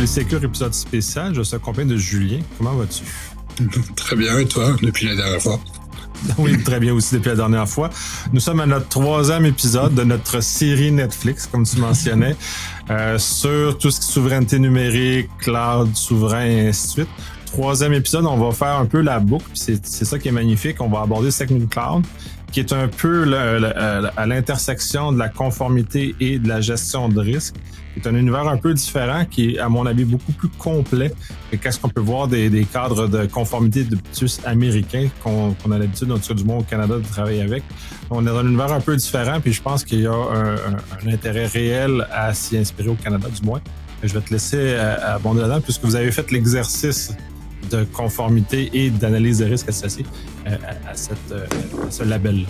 Polysécure, épisode spécial. Je suis accompagné de Julien. Comment vas-tu? Très bien, et toi, depuis la dernière fois? Oui, très bien aussi depuis la dernière fois. Nous sommes à notre 3e épisode de notre série Netflix, comme tu mentionnais, sur tout ce qui est souveraineté numérique, cloud, souverain et ainsi de suite. 3e épisode, on va faire un peu la boucle, puis c'est ça qui est magnifique. On va aborder SecNumCloud, qui est un peu à l'intersection de la conformité et de la gestion de risque. C'est un univers un peu différent qui est, à mon avis, beaucoup plus complet que qu'est-ce qu'on peut voir des cadres de conformité de plus américains qu'on a l'habitude, en tout cas du moins au Canada, de travailler avec. On est dans un univers un peu différent, puis je pense qu'il y a un intérêt réel à s'y inspirer au Canada, du moins. Je vais te laisser abonder là-dedans, puisque vous avez fait l'exercice de conformité et d'analyse de risque associé à ce label-là.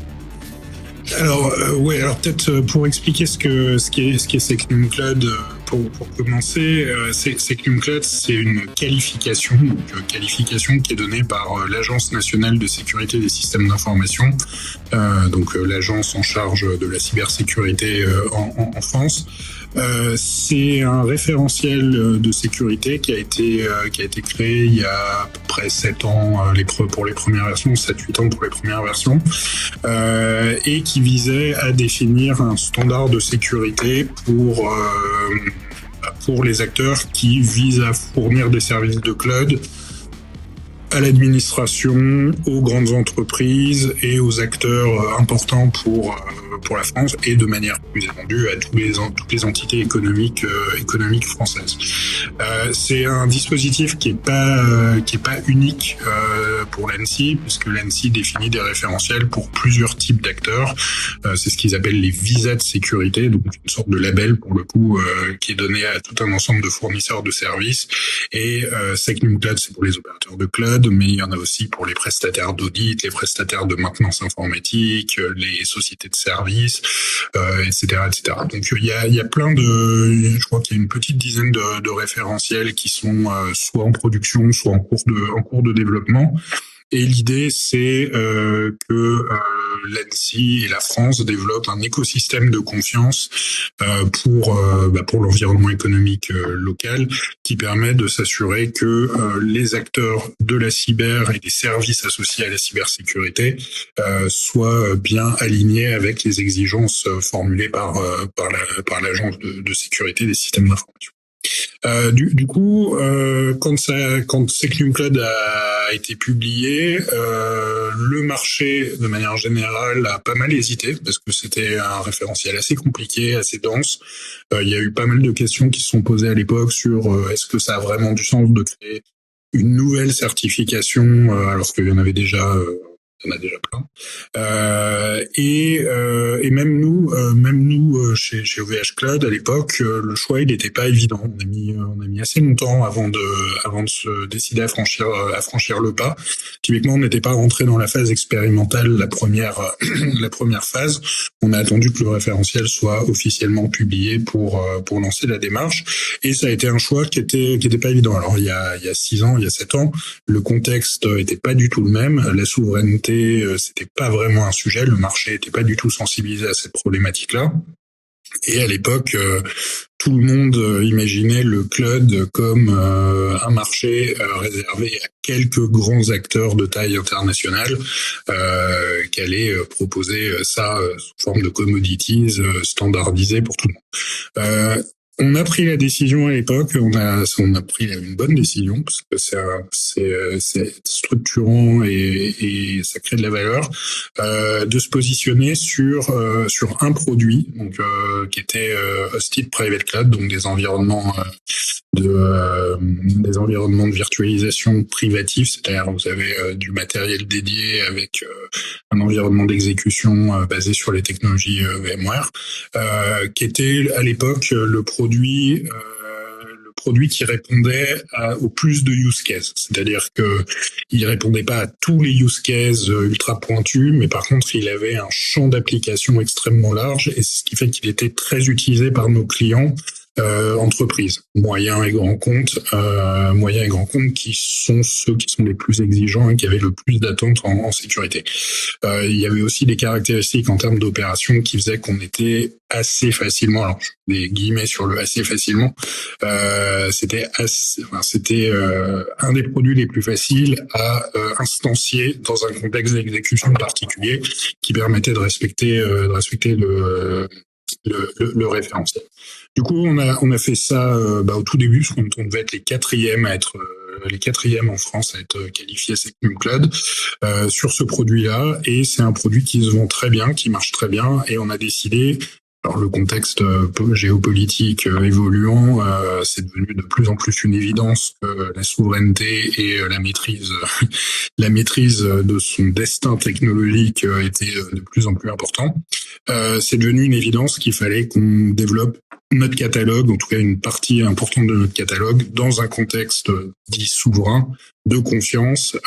Alors, alors peut-être pour expliquer ce qu'est SecNumCloud, pour commencer, SecNumCloud, c'est une qualification qui est donnée par l'Agence nationale de sécurité des systèmes d'information, donc l'agence en charge de la cybersécurité en France. C'est un référentiel de sécurité qui a été créé il y a à peu près 7 ans pour les premières versions, 7-8 ans pour les premières versions, et qui visait à définir un standard de sécurité pour les acteurs qui visent à fournir des services de cloud à l'administration, aux grandes entreprises et aux acteurs importants pour la France et de manière plus étendue à toutes les entités économiques françaises. C'est un dispositif qui est pas unique pour l'ANSSI, puisque l'ANSSI définit des référentiels pour plusieurs types d'acteurs. C'est ce qu'ils appellent les visas de sécurité, donc une sorte de label pour le coup qui est donné à tout un ensemble de fournisseurs de services. Et SecNumCloud, c'est pour les opérateurs de cloud, mais il y en a aussi pour les prestataires d'audit, les prestataires de maintenance informatique, les sociétés de services, etc., etc. Donc il y a plein je crois qu'il y a une petite dizaine de référentiels qui sont soit en production, soit en cours de développement. Et l'idée, c'est que l'ANSSI et la France développent un écosystème de confiance pour l'environnement économique local, qui permet de s'assurer que les acteurs de la cyber et des services associés à la cybersécurité soient bien alignés avec les exigences formulées par l'Agence de sécurité des systèmes d'information. Du coup, quand SecNumCloud a été publié, le marché, de manière générale, a pas mal hésité parce que c'était un référentiel assez compliqué, assez dense. Il y a eu pas mal de questions qui se sont posées à l'époque sur est-ce que ça a vraiment du sens de créer une nouvelle certification alors qu'il y en avait déjà. Il y en a déjà plein. Et même nous chez OVH Cloud à l'époque, le choix il n'était pas évident. On a mis assez longtemps avant de se décider à franchir le pas. Typiquement, on n'était pas rentré dans la phase expérimentale, la première phase. On a attendu que le référentiel soit officiellement publié pour lancer la démarche. Et ça a été un choix qui était pas évident. Alors il y a 6 ans, il y a 7 ans, le contexte était pas du tout le même. La souveraineté, c'était pas vraiment un sujet. Le marché était pas du tout sensibilisé à cette problématique-là. Et à l'époque, tout le monde imaginait le cloud comme un marché réservé à quelques grands acteurs de taille internationale qui allaient proposer ça sous forme de commodities standardisées pour tout le monde. On a pris la décision à l'époque, on a pris une bonne décision parce que c'est structurant et ça crée de la valeur, de se positionner sur un produit donc qui était Hosted Private Cloud, donc des environnements de virtualisation privatifs, c'est-à-dire vous avez du matériel dédié avec un environnement d'exécution basé sur les technologies VMware, qui était à l'époque le produit qui répondait au plus de use cases. C'est-à-dire que il répondait pas à tous les use cases ultra pointus, mais par contre, il avait un champ d'application extrêmement large, et c'est ce qui fait qu'il était très utilisé par nos clients entreprises, moyens et grands comptes, qui sont ceux qui sont les plus exigeants et qui avaient le plus d'attentes en sécurité. Il y avait aussi des caractéristiques en termes d'opération qui faisaient qu'on était assez facilement, alors des guillemets sur le assez facilement, c'était un des produits les plus faciles à instancier dans un contexte d'exécution particulier qui permettait de respecter le référentiel. Du coup, on a fait ça au tout début, parce qu'on devait être les quatrièmes en France à être qualifiés Secnum Cloud sur ce produit-là, et c'est un produit qui se vend très bien, qui marche très bien, et on a décidé. Alors le contexte géopolitique évoluant, c'est devenu de plus en plus une évidence que la souveraineté et la maîtrise de son destin technologique était de plus en plus important. C'est devenu une évidence qu'il fallait qu'on développe notre catalogue, en tout cas une partie importante de notre catalogue, dans un contexte dit souverain, de confiance,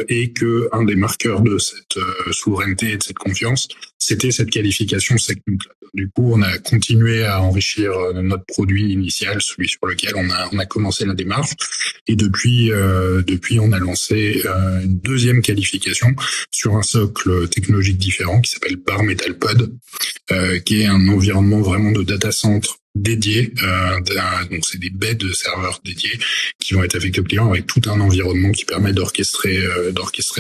et que un des marqueurs de cette souveraineté et de cette confiance, c'était cette qualification Secnum Cloud. Du coup, on a continué à enrichir notre produit initial, celui sur lequel on a commencé la démarche, et depuis on a lancé une deuxième qualification sur un socle technologique différent qui s'appelle Bare Metal Pod, qui est un environnement vraiment de data center dédié, donc c'est des baies de serveurs dédiés qui vont être affectés aux clients avec tout un environnement qui permet d'orchestrer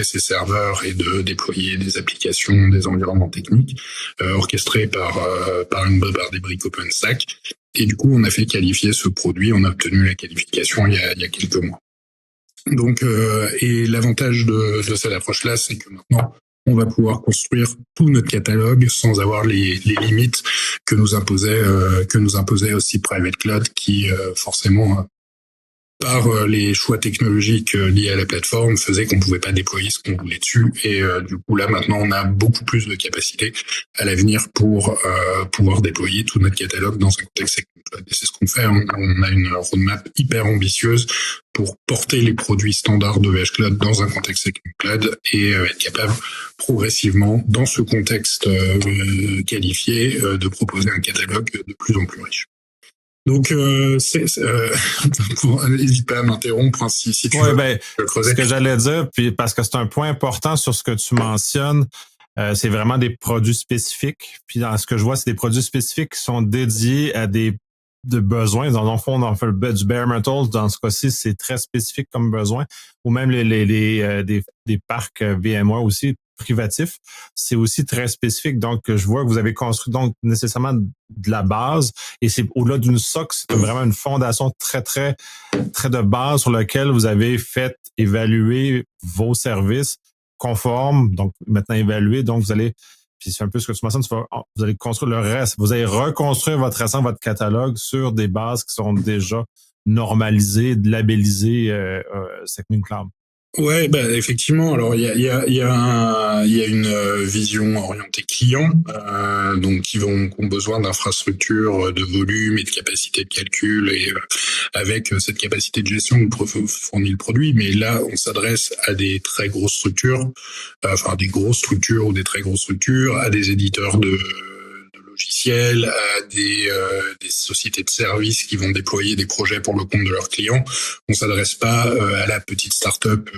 ces serveurs et de déployer des applications, des environnements techniques orchestrés par des briques OpenStack. Et du coup, on a fait qualifier ce produit, on a obtenu la qualification il y a quelques mois. Donc, et l'avantage de cette approche-là, c'est que maintenant, on va pouvoir construire tout notre catalogue sans avoir les limites que nous imposait aussi Private Cloud, qui forcément par les choix technologiques liés à la plateforme faisait qu'on pouvait pas déployer ce qu'on voulait dessus. Et du coup là maintenant on a beaucoup plus de capacité à l'avenir pour pouvoir déployer tout notre catalogue dans un contexte Secnum Cloud. Et c'est ce qu'on fait. On a une roadmap hyper ambitieuse pour porter les produits standards de VH Cloud dans un contexte Secnum Cloud et être capable progressivement, dans ce contexte qualifié, de proposer un catalogue de plus en plus riche. Donc, n'hésite pas à m'interrompre si tu veux creuser. Ce que j'allais dire, puis parce que c'est un point important sur ce que tu mentionnes, c'est vraiment des produits spécifiques. Puis dans ce que je vois, c'est des produits spécifiques qui sont dédiés à des besoins. Dans le fond, on en fait du bare metal. Dans ce cas-ci, c'est très spécifique comme besoin. Ou même des parcs VMware aussi privatifs, c'est aussi très spécifique. Donc, je vois que vous avez construit donc nécessairement de la base, et c'est au-delà d'une SOC, c'est vraiment une fondation très, très, très de base sur laquelle vous avez fait évaluer vos services conformes, donc maintenant évalués. Donc, vous allez, puis c'est un peu ce que tu mentionnes, vous allez construire le reste. Vous allez reconstruire votre catalogue sur des bases qui sont déjà normalisées, labellisées Secnum Cloud. Ouais, effectivement. Alors il y a une vision orientée client, donc qui ont besoin d'infrastructures de volume et de capacité de calcul, et avec cette capacité de gestion que fournit le produit. Mais là, on s'adresse à des très grosses structures, des grosses structures ou des très grosses structures, à des éditeurs de logiciels, à des sociétés de services qui vont déployer des projets pour le compte de leurs clients. On s'adresse pas à la petite start-up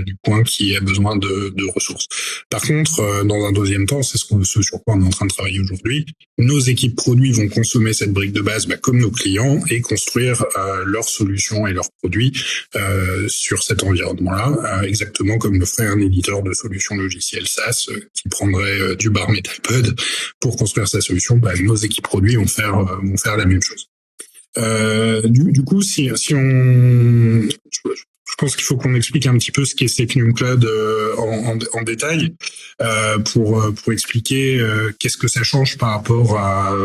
du coin qui a besoin de ressources. Par contre, dans un deuxième temps, c'est ce sur quoi on est en train de travailler aujourd'hui. Nos équipes produits vont consommer cette brique de base comme nos clients et construire leurs solutions et leurs produits sur cet environnement-là, exactement comme le ferait un éditeur de solutions logicielles SaaS qui prendrait du Bare Metal Pod pour construire sa solution. Nos équipes produits vont faire la même chose. Du coup, si on, je pense qu'il faut qu'on explique un petit peu ce qu'est Secnum Cloud en détail pour expliquer qu'est-ce que ça change par rapport à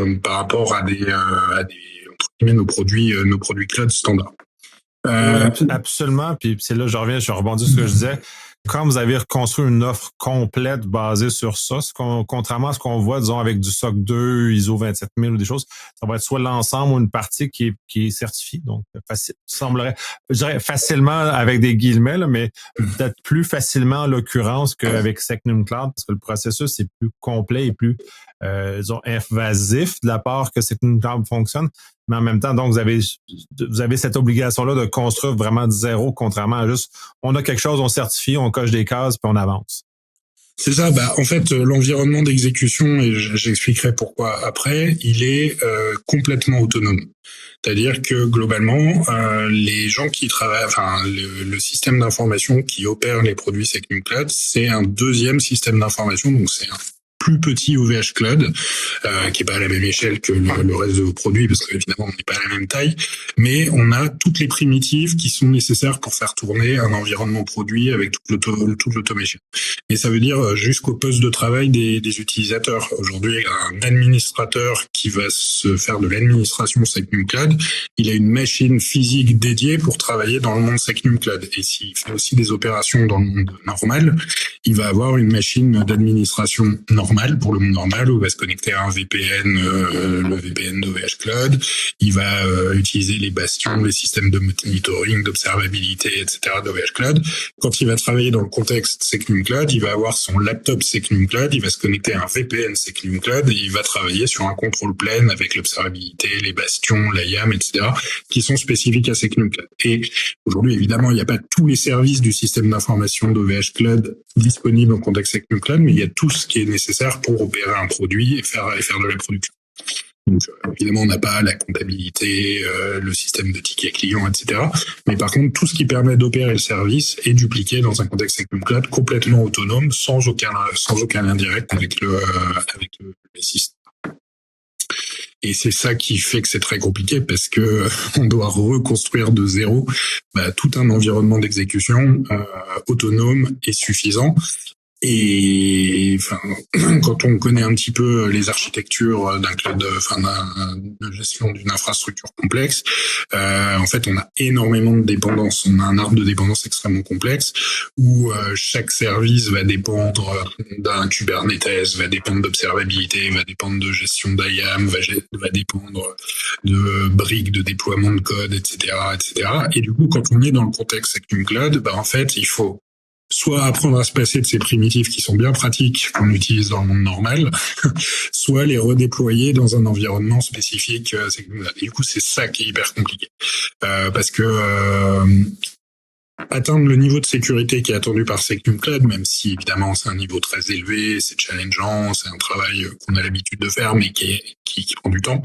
des entre guillemets nos produits cloud standards. Oui, absolument. Puis c'est là, je rebondis sur ce que je disais. Quand vous avez reconstruit une offre complète basée sur ça, contrairement à ce qu'on voit, disons, avec du SOC 2, ISO 27000 ou des choses, ça va être soit l'ensemble ou une partie qui est certifiée. Donc, semblerait, je dirais facilement avec des guillemets, là, mais peut-être plus facilement en l'occurrence qu'avec Secnum Cloud, parce que le processus est plus complet et plus, disons, invasif de la part que Secnum Cloud fonctionne. mais en même temps, donc, vous avez cette obligation-là de construire vraiment de zéro, contrairement à juste, on a quelque chose, on certifie, on coche des cases, puis on avance. C'est ça. En fait, l'environnement d'exécution, et j'expliquerai pourquoi après, il est complètement autonome. C'est-à-dire que globalement, les gens qui travaillent, le système d'information qui opère les produits SecNumCloud, c'est un deuxième système d'information, donc c'est un plus petit OVH Cloud, qui est pas à la même échelle que le reste de vos produits, parce qu'évidemment, on n'est pas à la même taille, mais on a toutes les primitives qui sont nécessaires pour faire tourner un environnement produit avec toute l'automation. Et ça veut dire jusqu'au poste de travail des utilisateurs. Aujourd'hui, un administrateur qui va se faire de l'administration SecNumCloud, il a une machine physique dédiée pour travailler dans le monde SecNumCloud. Et s'il fait aussi des opérations dans le monde normal, il va avoir une machine d'administration normale pour le monde normal, où il va se connecter à un VPN, le VPN d'OVH Cloud. Il va utiliser les bastions, les systèmes de monitoring, d'observabilité, etc. d'OVH Cloud. Quand il va travailler dans le contexte SecNumCloud, il va avoir son laptop SecNumCloud, il va se connecter à un VPN SecNumCloud et il va travailler sur un contrôle plane avec l'observabilité, les bastions, la YAM, etc. qui sont spécifiques à SecNumCloud. Et aujourd'hui, évidemment, il n'y a pas tous les services du système d'information d'OVH Cloud disponibles en contexte SecNumCloud, mais il y a tout ce qui est nécessaire pour opérer un produit et faire de la production. Donc, évidemment, on n'a pas la comptabilité, le système de tickets clients, etc. Mais par contre, tout ce qui permet d'opérer le service est dupliqué dans un contexte SecNumCloud complètement autonome, sans aucun lien direct avec le système. Et c'est ça qui fait que c'est très compliqué, parce que on doit reconstruire de zéro tout un environnement d'exécution autonome et suffisant. Et quand on connaît un petit peu les architectures d'un cloud, de gestion d'une infrastructure complexe, en fait, on a énormément de dépendances. On a un arbre de dépendance extrêmement complexe où chaque service va dépendre d'un Kubernetes, va dépendre d'observabilité, va dépendre de gestion d'IAM, va dépendre de briques de déploiement de code, etc., etc. Et du coup, quand on est dans le contexte SecNumCloud, en fait, il faut soit apprendre à se passer de ces primitives qui sont bien pratiques qu'on utilise dans le monde normal, soit les redéployer dans un environnement spécifique. Et du coup, c'est ça qui est hyper compliqué. Parce que atteindre le niveau de sécurité qui est attendu par SecNumCloud, même si évidemment c'est un niveau très élevé, c'est challengeant, c'est un travail qu'on a l'habitude de faire, mais qui prend du temps,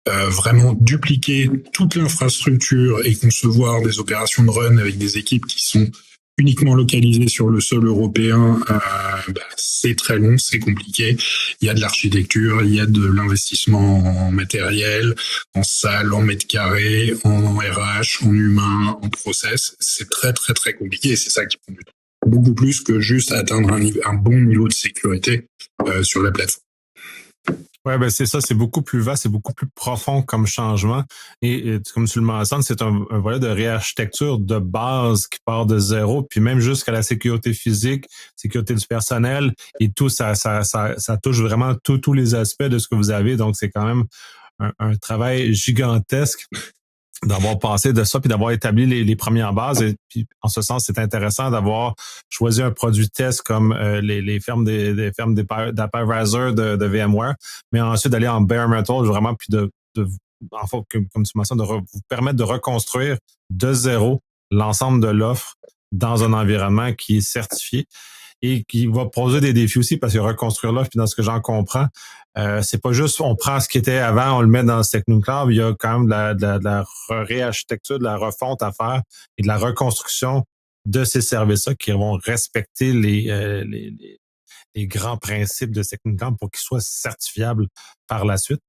vraiment dupliquer toute l'infrastructure et concevoir des opérations de run avec des équipes qui sont uniquement localisé sur le sol européen, c'est très long, c'est compliqué. Il y a de l'architecture, il y a de l'investissement en matériel, en salle, en mètres carrés, en RH, en humain, en process. C'est très très très compliqué et c'est ça qui prend du temps. Beaucoup plus que juste atteindre un bon niveau de sécurité sur la plateforme. Ouais, c'est ça, c'est beaucoup plus vaste, c'est beaucoup plus profond comme changement. Et comme tu le mentionnes, c'est un volet de réarchitecture de base qui part de zéro, puis même jusqu'à la sécurité physique, sécurité du personnel et tout, ça touche vraiment tous les aspects de ce que vous avez. Donc, c'est quand même un travail gigantesque d'avoir passé de ça puis d'avoir établi les premières bases. Et puis, en ce sens, c'est intéressant d'avoir choisi un produit test comme les fermes des fermes d'hypervisor de VMware, mais ensuite d'aller en bare metal vraiment, puis en fait, comme tu mentionnes, de vous permettre de reconstruire de zéro l'ensemble de l'offre dans un environnement qui est certifié et qui va poser des défis aussi, parce que reconstruire l'offre, puis dans ce que j'en comprends, c'est pas juste on prend ce qui était avant, on le met dans le SecNumCloud, il y a quand même de la réarchitecture, de la refonte à faire et de la reconstruction de ces services-là qui vont respecter les grands principes de SecNumCloud pour qu'ils soient certifiables par la suite.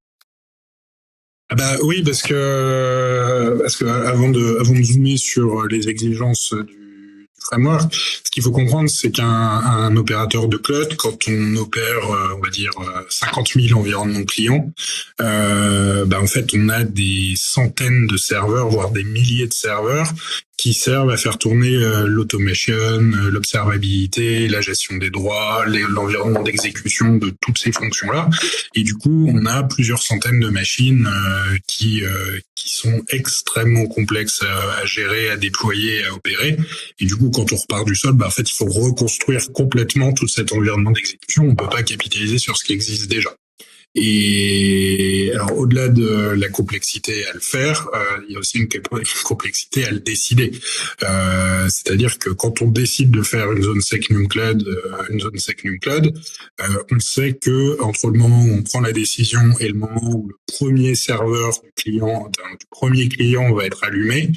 Oui, parce que avant de zoomer sur les exigences du framework, ce qu'il faut comprendre, c'est qu'un opérateur de cloud, quand on opère, on va dire, 50 000 environnements clients, en fait, on a des centaines de serveurs, voire des milliers de serveurs qui servent à faire tourner l'automation, l'observabilité, la gestion des droits, l'environnement d'exécution de toutes ces fonctions-là. Et du coup, on a plusieurs centaines de machines qui sont extrêmement complexes à gérer, à déployer, à opérer. Et du coup, quand on repart du sol, en fait, il faut reconstruire complètement tout cet environnement d'exécution. On peut pas capitaliser sur ce qui existe déjà. Et alors, au-delà de la complexité à le faire, il y a aussi une complexité à le décider. C'est-à-dire que quand on décide de faire une zone sec NumCloud, on sait que entre le moment où on prend la décision et le moment où le premier serveur du premier client va être allumé,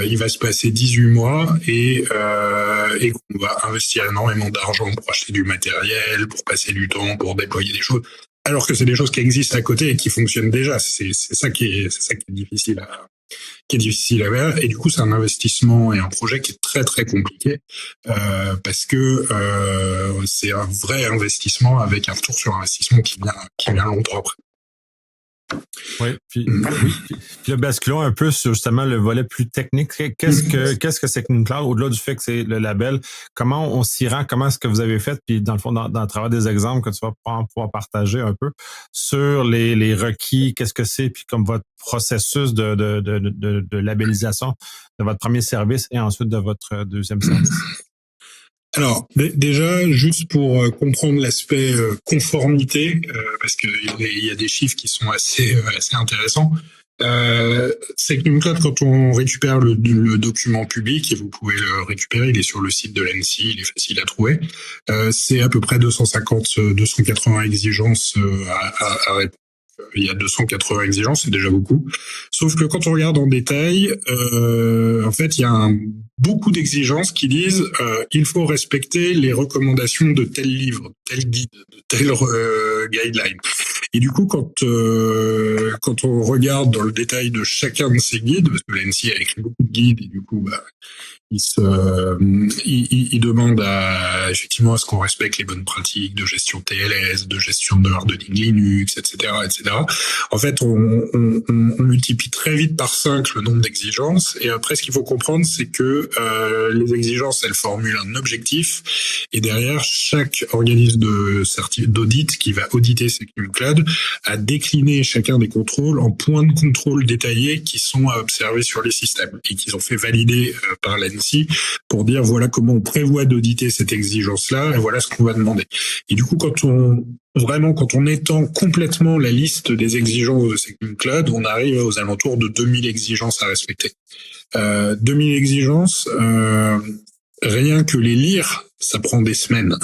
il va se passer 18 mois et qu'on va investir énormément d'argent pour acheter du matériel, pour passer du temps, pour déployer des choses. Alors que c'est des choses qui existent à côté et qui fonctionnent déjà. C'est ça qui est difficile à faire. Et du coup, c'est un investissement et un projet qui est très très compliqué parce que c'est un vrai investissement avec un retour sur investissement qui vient longtemps après. Oui, puis le basculons un peu sur justement le volet plus technique. Qu'est-ce que c'est que NumCloud, au-delà du fait que c'est le label? Comment on s'y rend? Comment est-ce que vous avez fait? Puis dans le fond, dans le travail des exemples que tu vas pouvoir partager un peu sur les requis, qu'est-ce que c'est, puis comme votre processus de labellisation de votre premier service et ensuite de votre deuxième service. Alors, déjà, juste pour comprendre l'aspect conformité, parce qu'il y a des chiffres qui sont assez intéressants, c'est que NumCloud, quand on récupère le document public, et vous pouvez le récupérer, il est sur le site de l'ANSSI, il est facile à trouver, c'est à peu près 280 exigences à répondre. Il y a 280 exigences, c'est déjà beaucoup. Sauf que quand on regarde en détail, en fait, il y a beaucoup d'exigences qui disent il faut respecter les recommandations de tel livre, de tel guide, de tel guideline. Et du coup, quand on regarde dans le détail de chacun de ces guides, parce que l'ANSSI a écrit beaucoup de guides, et du coup, il demande effectivement à ce qu'on respecte les bonnes pratiques de gestion TLS, de gestion de hardening Linux, etc., etc. En fait, on multiplie très vite par 5 le nombre d'exigences. Et après, ce qu'il faut comprendre, c'est que les exigences, elles formulent un objectif. Et derrière, chaque organisme d'audit qui va auditer ces NumCloud a décliné chacun des contrôles en points de contrôle détaillés qui sont à observer sur les systèmes et qu'ils ont fait valider par l'ANSSI pour dire voilà comment on prévoit d'auditer cette exigence-là et voilà ce qu'on va demander. Et du coup, quand on étend complètement la liste des exigences de ces NumCloud, on arrive aux alentours de 2000 exigences à respecter. 2000 exigences, rien que les lire, ça prend des semaines.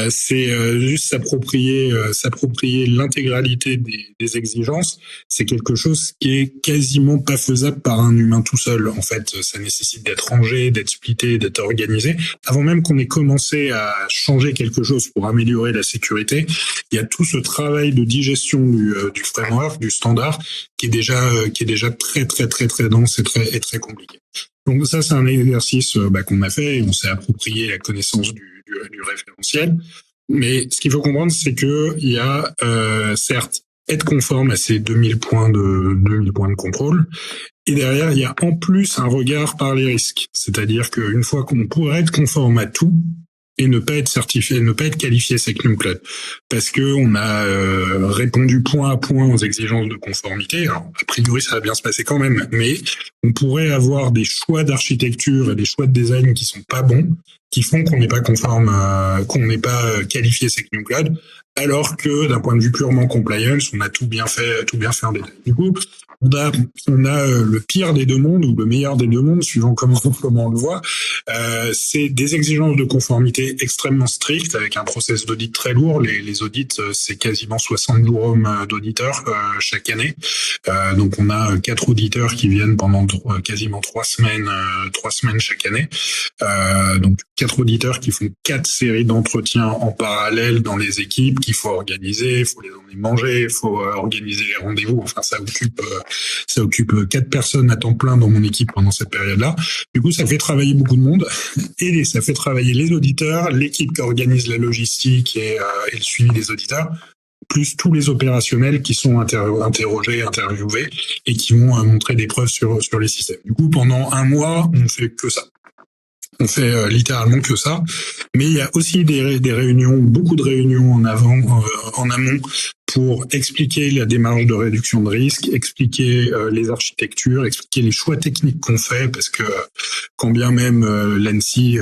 C'est juste s'approprier l'intégralité des exigences. C'est quelque chose qui est quasiment pas faisable par un humain tout seul. En fait, ça nécessite d'être rangé, d'être splitté, d'être organisé. Avant même qu'on ait commencé à changer quelque chose pour améliorer la sécurité, il y a tout ce travail de digestion du framework, du standard, qui est déjà très très très très dense et très compliqué. Donc ça, c'est un exercice qu'on a fait et on s'est approprié la connaissance du référentiel. Mais ce qu'il faut comprendre, c'est que il y a certes être conforme à ces 2000 points de contrôle. Et derrière, il y a en plus un regard par les risques. C'est-à-dire qu'une fois qu'on pourrait être conforme à tout, et ne pas être certifié, ne pas être qualifié avec NumCloud. Parce que on a répondu point à point aux exigences de conformité. Alors, a priori, ça va bien se passer quand même, mais on pourrait avoir des choix d'architecture et des choix de design qui sont pas bons, qui font qu'on n'est pas conforme, qu'on n'est pas qualifié avec NumCloud, alors que d'un point de vue purement compliance, on a tout bien fait en détail. Du coup, on a le pire des deux mondes ou le meilleur des deux mondes, suivant comment on le voit. C'est des exigences de conformité extrêmement strictes avec un process d'audit très lourd. Les audits, c'est quasiment 60 jours d'auditeurs chaque année. Donc on a 4 auditeurs qui viennent pendant quasiment 3 semaines chaque année. Donc 4 auditeurs qui font 4 séries d'entretiens en parallèle dans les équipes qu'il faut organiser, il faut les emmener manger, il faut organiser les rendez-vous. Enfin, ça occupe 4 personnes à temps plein dans mon équipe pendant cette période-là. Du coup, ça fait travailler beaucoup de monde et ça fait travailler les auditeurs, l'équipe qui organise la logistique et le suivi des auditeurs, plus tous les opérationnels qui sont interrogés, interviewés et qui vont montrer des preuves sur les systèmes. Du coup, pendant un mois, on ne fait que ça. On fait littéralement que ça. Mais il y a aussi des réunions, beaucoup de réunions en amont pour expliquer la démarche de réduction de risque, expliquer les architectures, expliquer les choix techniques qu'on fait, parce que quand bien même l'ANSSI,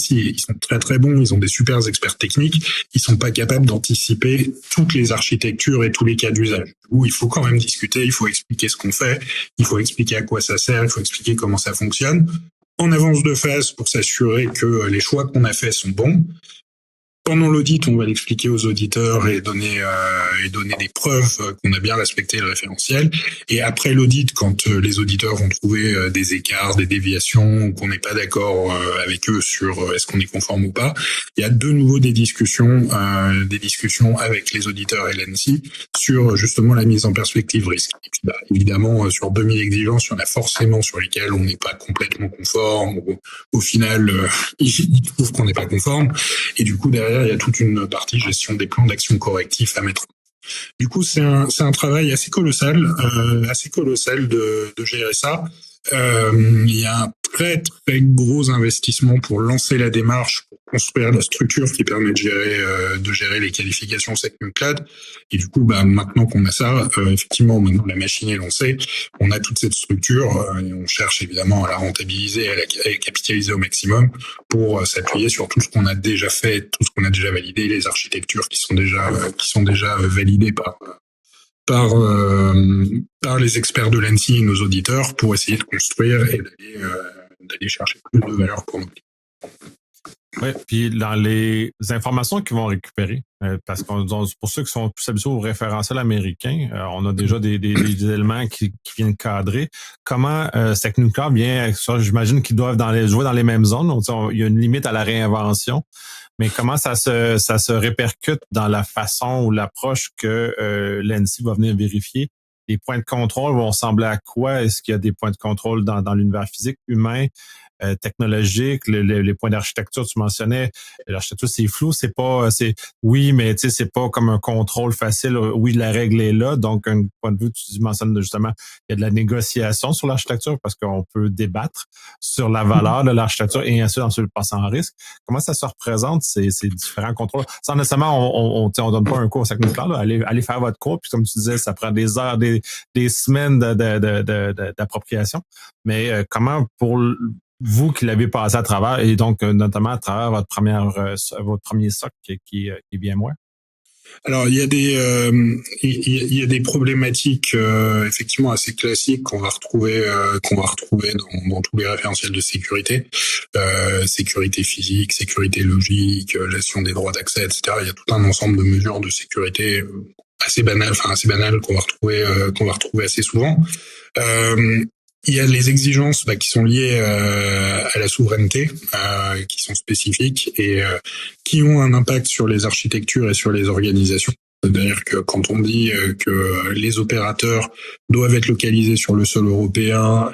ils sont très très bons, ils ont des super experts techniques, ils sont pas capables d'anticiper toutes les architectures et tous les cas d'usage. Où il faut quand même discuter, il faut expliquer ce qu'on fait, il faut expliquer à quoi ça sert, il faut expliquer comment ça fonctionne, en avance de phase pour s'assurer que les choix qu'on a faits sont bons. Pendant l'audit, on va l'expliquer aux auditeurs et donner des preuves qu'on a bien respecté le référentiel. Et après l'audit, quand les auditeurs vont trouver des écarts, des déviations, ou qu'on n'est pas d'accord avec eux sur est-ce qu'on est conforme ou pas, il y a de nouveau des discussions avec les auditeurs et l'ANSSI sur justement la mise en perspective risque. Et puis, évidemment, sur 2000 exigences, il y en a forcément sur lesquelles on n'est pas complètement conforme. Au final, ils trouvent qu'on n'est pas conforme. Et du coup, derrière, il y a toute une partie gestion des plans d'action correctifs à mettre. Du coup, c'est un travail assez colossal de gérer ça. Il y a un très très gros investissement pour lancer la démarche, pour construire la structure qui permet de gérer les qualifications SecNumCloud. Et du coup, maintenant qu'on a ça, effectivement, maintenant la machine est lancée, on a toute cette structure et on cherche évidemment à la rentabiliser, à la capitaliser au maximum pour s'appuyer sur tout ce qu'on a déjà fait, tout ce qu'on a déjà validé, les architectures qui sont déjà validées par les experts de l'ANSSI et nos auditeurs pour essayer de construire et d'aller chercher plus de valeur pour nous. Oui, puis dans les informations qu'ils vont récupérer, parce que pour ceux qui sont plus habitués au référentiel américain, on a déjà des éléments qui viennent cadrer. Comment SecNumCloud vient, j'imagine qu'ils doivent jouer dans les mêmes zones, donc il y a une limite à la réinvention, mais comment ça se répercute dans la façon ou l'approche que l'ANSSI va venir vérifier? Les points de contrôle vont ressembler à quoi? Est-ce qu'il y a des points de contrôle dans l'univers physique, humain, technologique, les points d'architecture, tu mentionnais, l'architecture, c'est flou, oui, mais tu sais, c'est pas comme un contrôle facile. Oui, la règle est là. Donc, un point de vue, tu mentionnes justement, il y a de la négociation sur l'architecture parce qu'on peut débattre sur la valeur de l'architecture et ainsi ensuite passer en risque. Comment ça se représente, ces différents contrôles? Sans nécessairement, on donne pas un cours au SecNumCloud, allez faire votre cours, puis comme tu disais, ça prend des heures, des semaines d'appropriation. Mais comment pour vous qui l'avez passé à travers, et donc notamment à travers votre premier SOC qui est bien moins? Alors il y a des problématiques effectivement assez classiques qu'on va retrouver dans tous les référentiels de sécurité, sécurité physique, sécurité logique, gestion des droits d'accès, etc. Il y a tout un ensemble de mesures de sécurité assez banales qu'on va retrouver assez souvent. Il y a les exigences qui sont liées à la souveraineté, qui sont spécifiques et qui ont un impact sur les architectures et sur les organisations. C'est-à-dire que quand on dit que les opérateurs doivent être localisés sur le sol européen,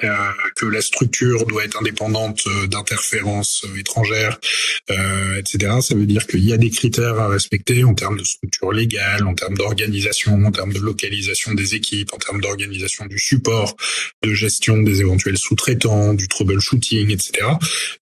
que la structure doit être indépendante d'interférences étrangères, etc., ça veut dire qu'il y a des critères à respecter en termes de structure légale, en termes d'organisation, en termes de localisation des équipes, en termes d'organisation du support, de gestion des éventuels sous-traitants, du troubleshooting, etc.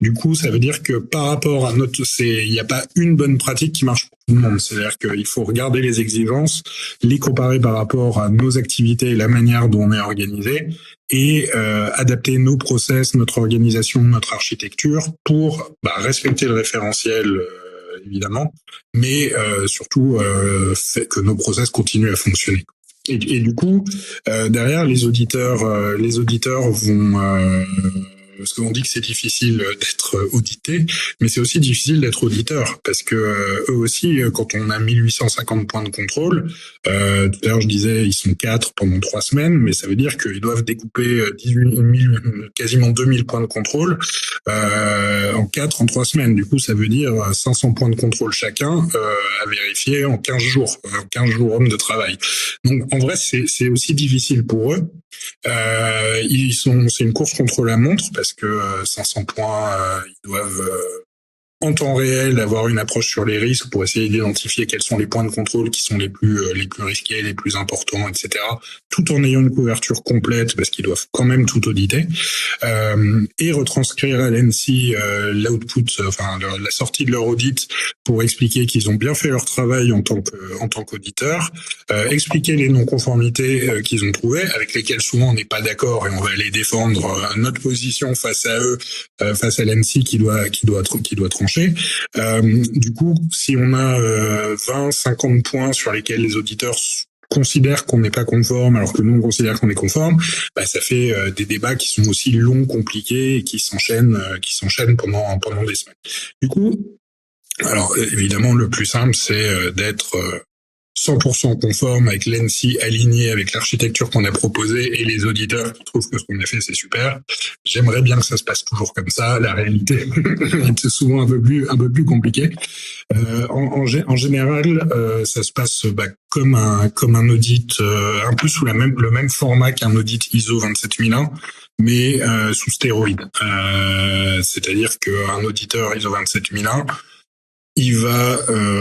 Du coup, ça veut dire que par rapport à il n'y a pas une bonne pratique qui marche pour tout le monde. C'est-à-dire qu'il faut regarder les exigences, les comparer par rapport à nos activités et la manière dont on est organisé et adapter nos process, notre organisation, notre architecture pour respecter le référentiel évidemment, mais surtout que nos process continuent à fonctionner. Et du coup, derrière, les auditeurs vont parce qu'on dit que c'est difficile d'être audité, mais c'est aussi difficile d'être auditeur, parce que eux aussi, quand on a 1850 points de contrôle, tout à l'heure je disais, ils sont 4 pendant 3 semaines, mais ça veut dire qu'ils doivent découper quasiment 2000 points de contrôle en 3 semaines. Du coup, ça veut dire 500 points de contrôle chacun à vérifier en 15 jours hommes de travail. Donc, en vrai, c'est aussi difficile pour eux. C'est une course contre la montre parce que 500 points, ils doivent en temps réel, avoir une approche sur les risques pour essayer d'identifier quels sont les points de contrôle qui sont les plus risqués, les plus importants, etc. Tout en ayant une couverture complète, parce qu'ils doivent quand même tout auditer, et retranscrire à l'ANSSI l'output, enfin la sortie de leur audit, pour expliquer qu'ils ont bien fait leur travail en tant qu'auditeur, expliquer les non-conformités qu'ils ont trouvées, avec lesquelles souvent on n'est pas d'accord et on va aller défendre notre position face à eux, face à l'ANSSI qui doit trancher. Du coup, si on a 20-50 points sur lesquels les auditeurs considèrent qu'on n'est pas conforme alors que nous on considère qu'on est conforme, bah ça fait des débats qui sont aussi longs, compliqués et qui s'enchaînent pendant des semaines. Du coup, alors évidemment le plus simple c'est d'être 100% conforme avec l'ANSSI, aligné avec l'architecture qu'on a proposée et les auditeurs qui trouvent que ce qu'on a fait c'est super. J'aimerais bien que ça se passe toujours comme ça. La réalité est souvent un peu plus compliquée. En général, ça se passe comme un audit, un peu sous le même format qu'un audit ISO 27001, mais sous stéroïdes. C'est-à-dire qu'un auditeur ISO 27001, il va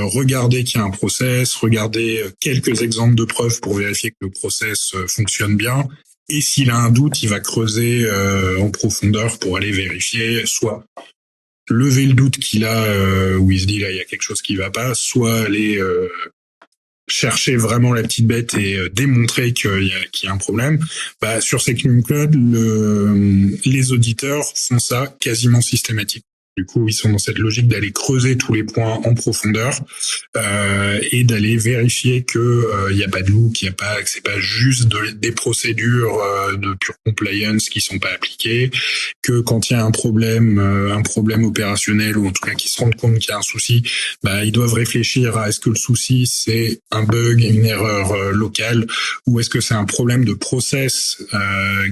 regarder qu'il y a un process, regarder quelques exemples de preuves pour vérifier que le process fonctionne bien. Et s'il a un doute, il va creuser en profondeur pour aller vérifier, soit lever le doute qu'il a où il se dit là il y a quelque chose qui va pas, soit aller chercher vraiment la petite bête et démontrer qu'il y a un problème. Sur Secnum Cloud, les auditeurs font ça quasiment systématiquement. Du coup, ils sont dans cette logique d'aller creuser tous les points en profondeur et d'aller vérifier que y a pas de loup, que c'est pas juste des procédures de pure compliance qui sont pas appliquées, que quand il y a un problème opérationnel ou en tout cas qu'ils se rendent compte qu'il y a un souci, ils doivent réfléchir à est-ce que le souci c'est un bug, une erreur locale, ou est-ce que c'est un problème de process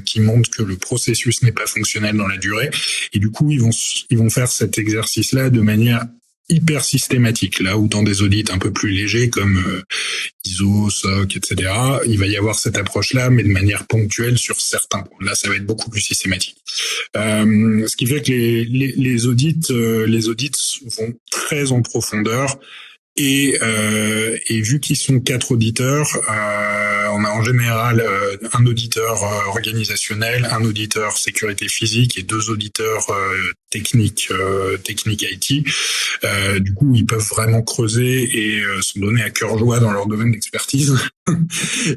qui montre que le processus n'est pas fonctionnel dans la durée. Et du coup, ils vont faire cet exercice-là de manière hyper systématique. Là où dans des audits un peu plus légers comme ISO, SOC, etc., il va y avoir cette approche-là, mais de manière ponctuelle sur certains points. Là, ça va être beaucoup plus systématique. Ce qui fait que les audits vont très en profondeur. Et vu qu'ils sont 4 auditeurs, on a en général un auditeur organisationnel, un auditeur sécurité physique et 2 auditeurs techniques IT. Du coup, ils peuvent vraiment creuser et se donner à cœur joie dans leur domaine d'expertise.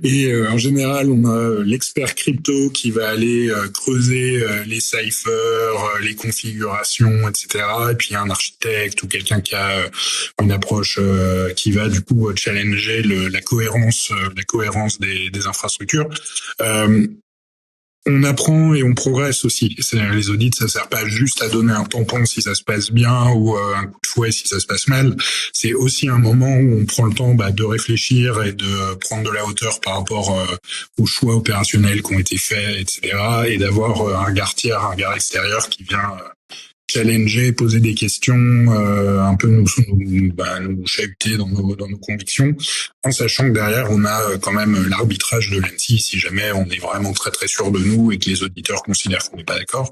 Et en général, on a l'expert crypto qui va aller creuser les ciphers, les configurations, etc. Et puis un architecte ou quelqu'un qui a une approche qui va du coup challenger la cohérence des infrastructures. On apprend et on progresse aussi. Les audits, ça sert pas juste à donner un tampon si ça se passe bien ou un coup de fouet si ça se passe mal. C'est aussi un moment où on prend le temps de réfléchir et de prendre de la hauteur par rapport aux choix opérationnels qui ont été faits, etc. Et d'avoir un regard tiers, un regard extérieur qui vient challenger, poser des questions, un peu nous chahuter dans nos convictions, en sachant que derrière on a quand même l'arbitrage de l'ANSSI si jamais on est vraiment très très sûr de nous et que les auditeurs considèrent qu'on n'est pas d'accord.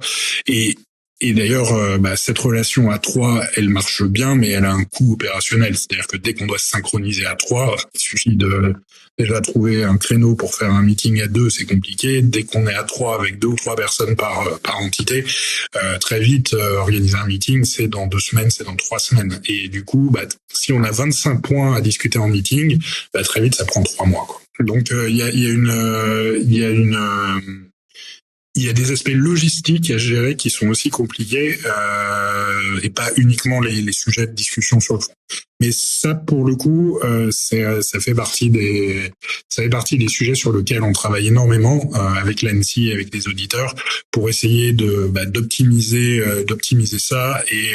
Et d'ailleurs, cette relation à 3, elle marche bien, mais elle a un coût opérationnel. C'est-à-dire que dès qu'on doit se synchroniser à 3, il suffit de déjà trouver un créneau pour faire un meeting à 2, c'est compliqué. Dès qu'on est à 3 avec 2 ou 3 personnes par entité, très vite, organiser un meeting, c'est dans 2 semaines, c'est dans 3 semaines. Et du coup, si on a 25 points à discuter en meeting, très vite, ça prend 3 mois, quoi. Donc, il y a des aspects logistiques à gérer qui sont aussi compliqués et pas uniquement les sujets de discussion sur le fond. Mais ça, pour le coup, ça fait partie des sujets sur lesquels on travaille énormément avec l'ANSSI et avec les auditeurs pour essayer d'optimiser ça et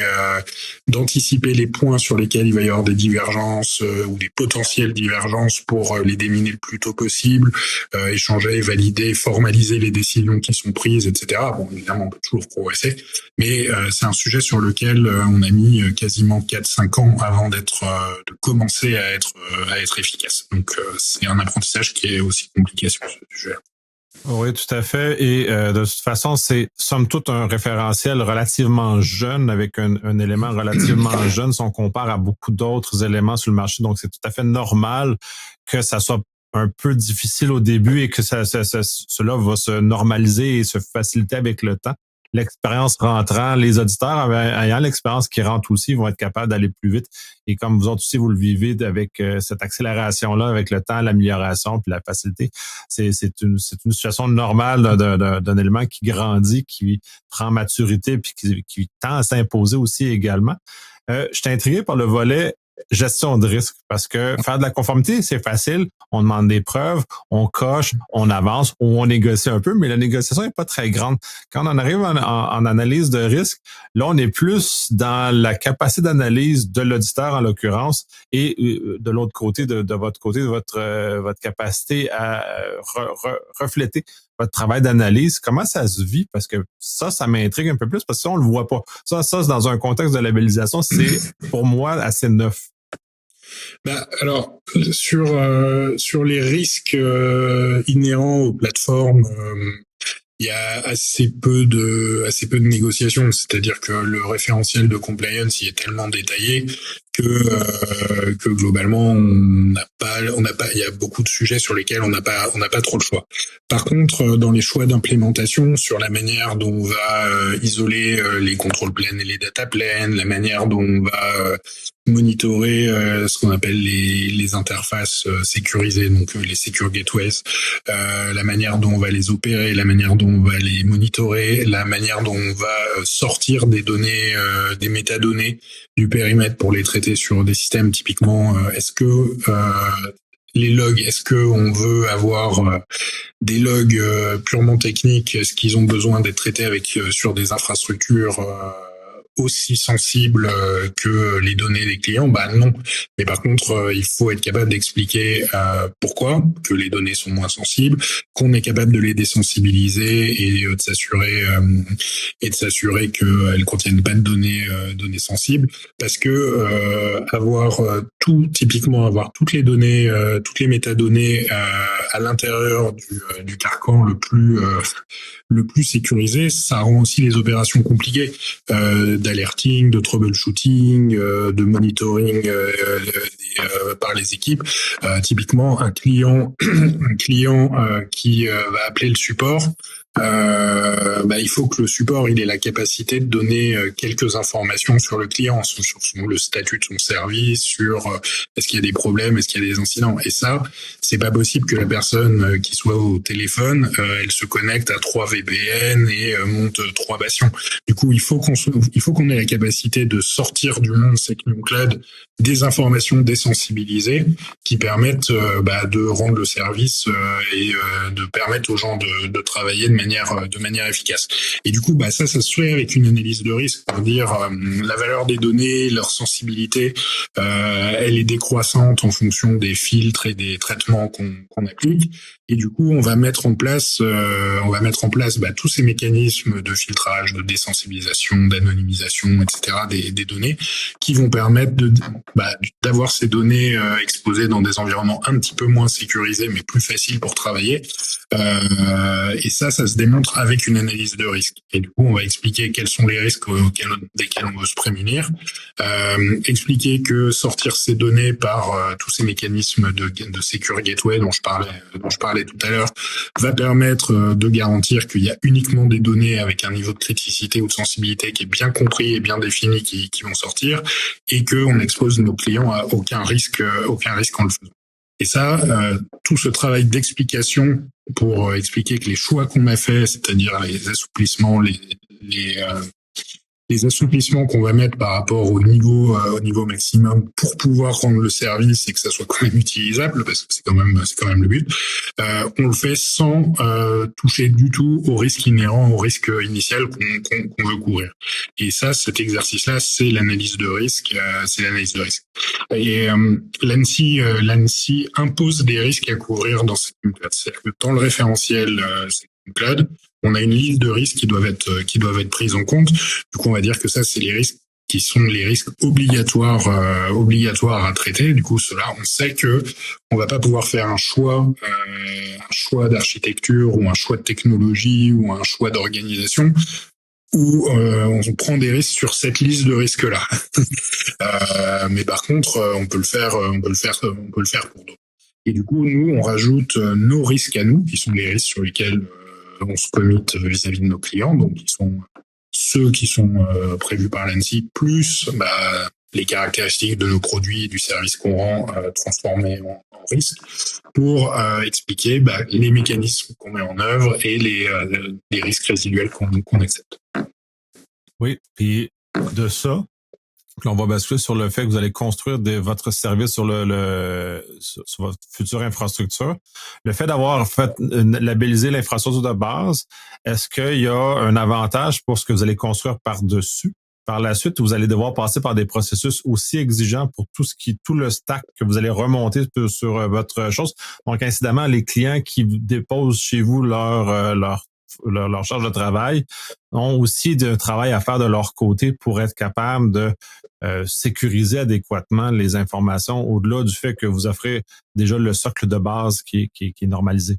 d'anticiper les points sur lesquels il va y avoir des divergences ou des potentielles divergences pour les déminer le plus tôt possible, échanger, valider, formaliser les décisions qui sont prises, etc. Bon, évidemment, on peut toujours progresser, mais c'est un sujet sur lequel on a mis quasiment 4-5 ans avant de commencer à être efficace. Donc c'est un apprentissage qui est aussi compliqué sur ce sujet. Oui, tout à fait. Et de toute façon, c'est somme toute un référentiel relativement jeune avec un élément relativement jeune si on compare à beaucoup d'autres éléments sur le marché. Donc, c'est tout à fait normal que ça soit un peu difficile au début et que cela va se normaliser et se faciliter avec le temps. L'expérience rentrant, les auditeurs ayant l'expérience qui rentre aussi vont être capables d'aller plus vite. Et comme vous autres aussi, vous le vivez avec cette accélération-là, avec le temps, l'amélioration puis la facilité, c'est une situation normale d'un élément qui grandit, qui prend maturité puis qui tend à s'imposer aussi également. Je suis intrigué par le volet gestion de risque parce que faire de la conformité, c'est facile. On demande des preuves, on coche, on avance ou on négocie un peu, mais la négociation n'est pas très grande. Quand on en arrive en analyse de risque, là, on est plus dans la capacité d'analyse de l'auditeur en l'occurrence et de l'autre côté, de votre côté, de votre capacité à refléter votre travail d'analyse. Comment ça se vit? Parce que ça m'intrigue un peu plus parce que ça, on le voit pas. Ça, dans un contexte de labellisation, c'est pour moi assez neuf. Alors sur les risques inhérents aux plateformes, il y a assez peu de négociations, c'est-à-dire que le référentiel de compliance il est tellement détaillé que globalement il y a beaucoup de sujets sur lesquels on n'a pas trop le choix. Par contre, dans les choix d'implémentation, sur la manière dont on va isoler les contrôles planes et les data planes, la manière dont on va monitorer ce qu'on appelle les interfaces sécurisées, donc les secure gateways, la manière dont on va les opérer, la manière dont on va les monitorer, la manière dont on va sortir des données, des métadonnées du périmètre pour les traiter sur des systèmes. Typiquement, est-ce que les logs, est-ce que on veut avoir des logs purement techniques? Est-ce qu'ils ont besoin d'être traités avec sur des infrastructures aussi sensibles que les données des clients? Non. Mais par contre, il faut être capable d'expliquer pourquoi que les données sont moins sensibles, qu'on est capable de les désensibiliser et de s'assurer qu'elles contiennent pas de données sensibles, parce que avoir typiquement avoir toutes les données, toutes les métadonnées à l'intérieur du carcan le plus sécurisé, ça rend aussi les opérations compliquées d'alerting, de troubleshooting, de monitoring par les équipes. Typiquement, un client qui va appeler le support, il faut que le support il ait la capacité de donner quelques informations sur le client, sur le statut de son service, sur est-ce qu'il y a des problèmes, est-ce qu'il y a des incidents. Et ça, c'est pas possible que la personne qui soit au téléphone, elle se connecte à 3 VPN et monte 3 bastions. Du coup, il faut qu'on ait la capacité de sortir du monde SecNumCloud des informations désensibilisées qui permettent de rendre le service et de permettre aux gens de travailler de manière efficace. Et du coup, ça se fait avec une analyse de risque pour dire la valeur des données, leur sensibilité, elle est décroissante en fonction des filtres et des traitements qu'on applique. Et du coup, on va mettre en place tous ces mécanismes de filtrage, de désensibilisation, d'anonymisation, etc. des données qui vont permettre d'avoir ces données exposées dans des environnements un petit peu moins sécurisés, mais plus faciles pour travailler. Et ça se démontre avec une analyse de risque. Et du coup, on va expliquer quels sont les risques desquels on veut se prémunir, expliquer que sortir ces données par tous ces mécanismes de secure gateway dont je parlais tout à l'heure va permettre de garantir qu'il y a uniquement des données avec un niveau de criticité ou de sensibilité qui est bien compris et bien défini qui vont sortir, et qu'on expose nos clients à aucun risque en le faisant. Et ça, tout ce travail d'explication pour expliquer que les choix qu'on a faits, c'est-à-dire les assouplissements, les assouplissements qu'on va mettre par rapport au niveau maximum pour pouvoir rendre le service et que ça soit quand même utilisable, parce que c'est quand même le but, on le fait sans toucher du tout au risque inhérent, au risque initial qu'on veut couvrir. Et ça, cet exercice-là, c'est l'analyse de risque. Et l'ANSSI impose des risques à couvrir dans cette cloud. C'est-à-dire que dans le référentiel cloud, on a une liste de risques qui doivent être prises en compte. Du coup, on va dire que ça, c'est les risques qui sont les risques obligatoires à traiter. Du coup, cela, on sait que on va pas pouvoir faire un choix d'architecture ou un choix de technologie ou un choix d'organisation où on prend des risques sur cette liste de risques-là. Mais par contre, on peut le faire pour d'autres. Et du coup, nous, on rajoute nos risques à nous, qui sont les risques sur lesquels on se commit vis-à-vis de nos clients, donc qui sont ceux qui sont prévus par l'ANSSI, plus les caractéristiques de nos produits et du service qu'on rend transformés en risque, pour expliquer les mécanismes qu'on met en œuvre et les risques résiduels qu'on accepte. Oui, puis de ça, on va basculer sur le fait que vous allez construire votre service sur sur votre future infrastructure. Le fait d'avoir labellisé l'infrastructure de base, est-ce qu'il y a un avantage pour ce que vous allez construire par-dessus? Par la suite, vous allez devoir passer par des processus aussi exigeants pour tout le stack que vous allez remonter sur votre chose. Donc, incidemment, les clients qui déposent chez vous leur charge de travail ont aussi un travail à faire de leur côté pour être capable de sécuriser adéquatement les informations au-delà du fait que vous offrez déjà le socle de base qui est normalisé.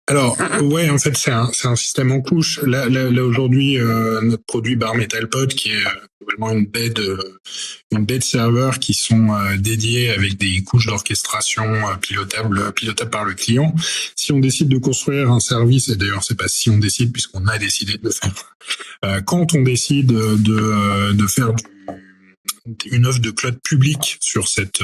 Alors, ouais, en fait, c'est un système en couche. Là aujourd'hui, notre produit Bare Metal Pod, qui est globalement une baie de serveurs qui sont dédiés avec des couches d'orchestration pilotables par le client. Si on décide de construire un service, et d'ailleurs, c'est pas si on décide, puisqu'on a décidé de le faire. Quand on décide de faire une offre de cloud public sur cet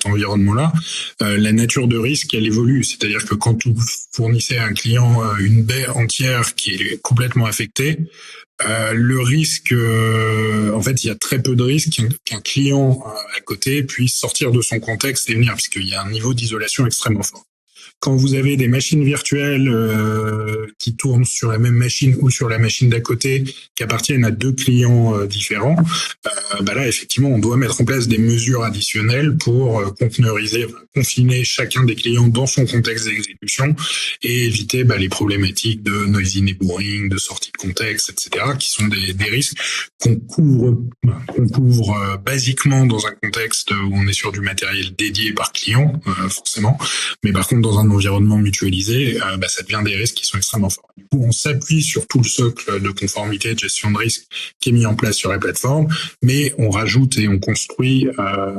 environnement-là, la nature de risque, elle évolue. C'est-à-dire que quand vous fournissez à un client une baie entière qui est complètement affectée, le risque, en fait, il y a très peu de risques qu'un client à côté puisse sortir de son contexte et venir, puisqu'il y a un niveau d'isolation extrêmement fort. Quand vous avez des machines virtuelles qui tournent sur la même machine ou sur la machine d'à côté, qui appartiennent à deux clients différents, là, effectivement, on doit mettre en place des mesures additionnelles pour confiner chacun des clients dans son contexte d'exécution et éviter les problématiques de noisy neighboring, de sortie de contexte, etc., qui sont des risques qu'on couvre basiquement dans un contexte où on est sur du matériel dédié par client, forcément, mais par contre, dans un environnement mutualisé, ça devient des risques qui sont extrêmement forts. Du coup, on s'appuie sur tout le socle de conformité, de gestion de risque qui est mis en place sur la plateforme, mais on rajoute et on construit la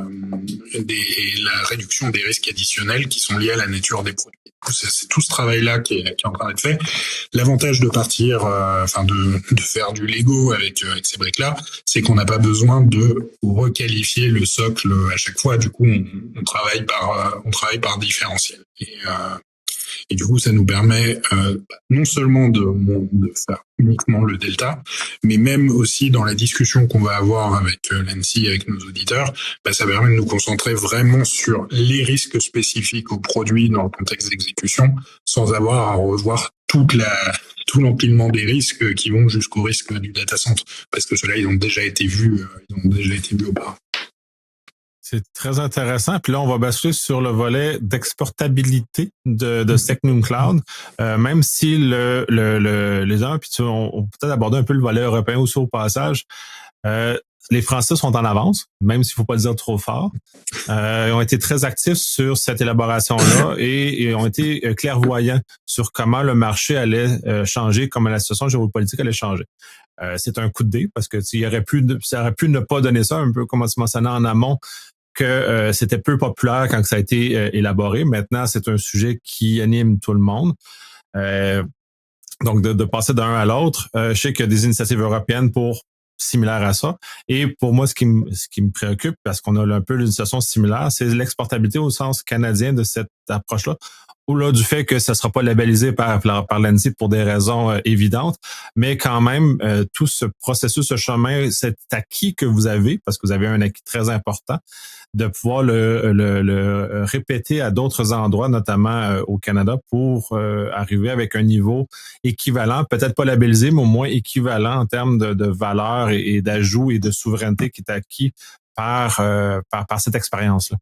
réduction des risques additionnels qui sont liés à la nature des produits. C'est tout ce travail-là qui est en train d'être fait. L'avantage de partir, de faire du Lego avec ces briques-là, c'est qu'on n'a pas besoin de requalifier le socle à chaque fois. Du coup, on travaille par différentiel. Et du coup, ça nous permet non seulement de faire uniquement le delta, mais même aussi dans la discussion qu'on va avoir avec l'ANSSI, avec nos auditeurs, ça permet de nous concentrer vraiment sur les risques spécifiques aux produits dans le contexte d'exécution, sans avoir à revoir tout l'empilement des risques qui vont jusqu'au risque du data center, parce que ceux-là, ils ont déjà été vus auparavant. C'est très intéressant. Puis là, on va basculer sur le volet d'exportabilité de Secnum Cloud. Même si les gens, puis on peut peut-être aborder un peu le volet européen aussi au passage. Les Français sont en avance, même s'il faut pas le dire trop fort. Ils ont été très actifs sur cette élaboration-là et ont été clairvoyants sur comment le marché allait changer, comment la situation géopolitique allait changer. C'est un coup de dé parce que ça aurait pu ne pas donner ça, un peu comme tu mentionnais en amont, que c'était peu populaire quand ça a été élaboré. Maintenant, c'est un sujet qui anime tout le monde. Donc, de passer d'un à l'autre, je sais qu'il y a des initiatives européennes similaires à ça. Et pour moi, ce qui me préoccupe, parce qu'on a un peu une situation similaire, c'est l'exportabilité au sens canadien de cette approche-là. Au-delà du fait que ça ne sera pas labellisé par l'ANSSI pour des raisons évidentes, mais quand même, tout ce processus, ce chemin, cet acquis que vous avez, parce que vous avez un acquis très important, de pouvoir le répéter à d'autres endroits, notamment au Canada, pour arriver avec un niveau équivalent, peut-être pas labellisé, mais au moins équivalent en termes de valeur et d'ajout et de souveraineté qui est acquis par cette expérience-là.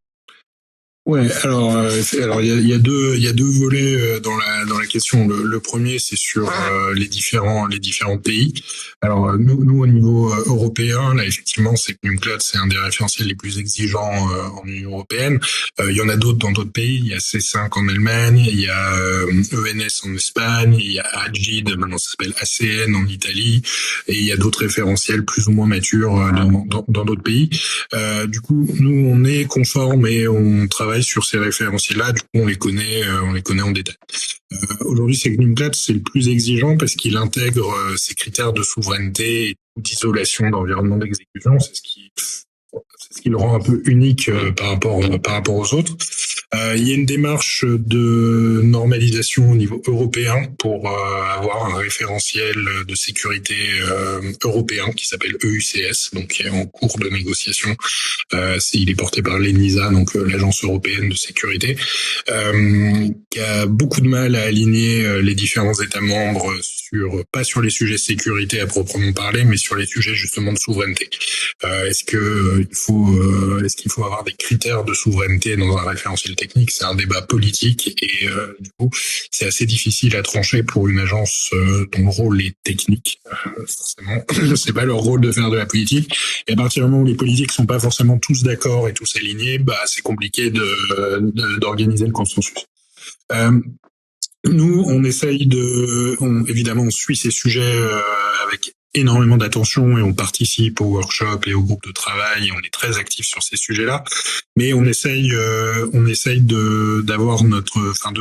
Ouais, alors il y a deux volets dans la question. Le premier, c'est sur les différents pays. Alors nous au niveau européen, là effectivement, c'est que Cloud, c'est un des référentiels les plus exigeants en Union européenne. Il y en a d'autres dans d'autres pays. Il y a C5 en Allemagne, il y a ENS en Espagne, il y a AGID, maintenant ça s'appelle ACN en Italie, et il y a d'autres référentiels plus ou moins matures dans d'autres pays. Du coup, nous, on est conforme et on travaille sur ces référentiels-là. Du coup, on les connaît en détail. Aujourd'hui, SecNumCloud, c'est le plus exigeant parce qu'il intègre ces critères de souveraineté et d'isolation d'environnement d'exécution. C'est ce qui le rend un peu unique par rapport aux autres. Il y a une démarche de normalisation au niveau européen pour avoir un référentiel de sécurité européen qui s'appelle EUCS, donc qui est en cours de négociation. Il est porté par l'ENISA, donc l'Agence européenne de sécurité, qui a beaucoup de mal à aligner les différents États membres pas sur les sujets sécurité à proprement parler, mais sur les sujets justement de souveraineté. Est-ce qu'il faut avoir des critères de souveraineté dans un référentiel technique? C'est un débat politique et du coup, c'est assez difficile à trancher pour une agence dont le rôle est technique. Forcément, c'est pas leur rôle de faire de la politique. Et à partir du moment où les politiques sont pas forcément tous d'accord et tous alignés, c'est compliqué d'organiser le consensus. Nous, on essaye évidemment, on suit ces sujets avec énormément d'attention et on participe aux workshops et aux groupes de travail et on est très actifs sur ces sujets-là. Mais on essaye de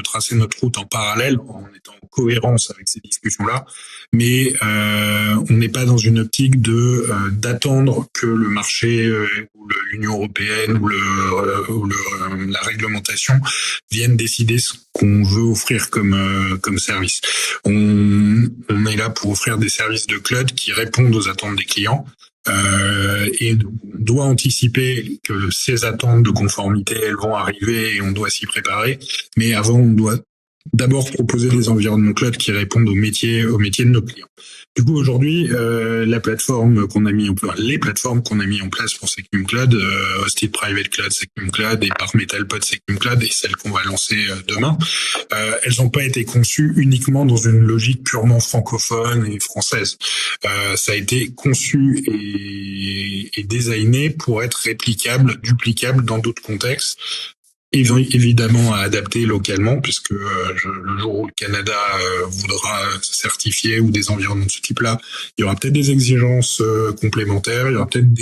tracer notre route en parallèle en étant en cohérence avec ces discussions-là. Mais on n'est pas dans une optique d'attendre que le marché ou l'Union européenne ou la réglementation viennent décider ce qu'on veut offrir comme service. On est là pour offrir des services de cloud qui répondent aux attentes des clients et on doit anticiper que ces attentes de conformité, elles vont arriver et on doit s'y préparer. Mais avant, on doit d'abord proposer des environnements cloud qui répondent aux métiers de nos clients. Du coup, aujourd'hui, les plateformes qu'on a mis en place pour SecNumCloud, Hosted Private Cloud SecNumCloud et par Metalpod SecNumCloud et celles qu'on va lancer demain, elles n'ont pas été conçues uniquement dans une logique purement francophone et française. Ça a été conçu et designé pour être réplicable, duplicable dans d'autres contextes. Évidemment à adapter localement, puisque le jour où le Canada voudra se certifier ou des environnements de ce type-là, il y aura peut-être des exigences complémentaires, il y aura peut-être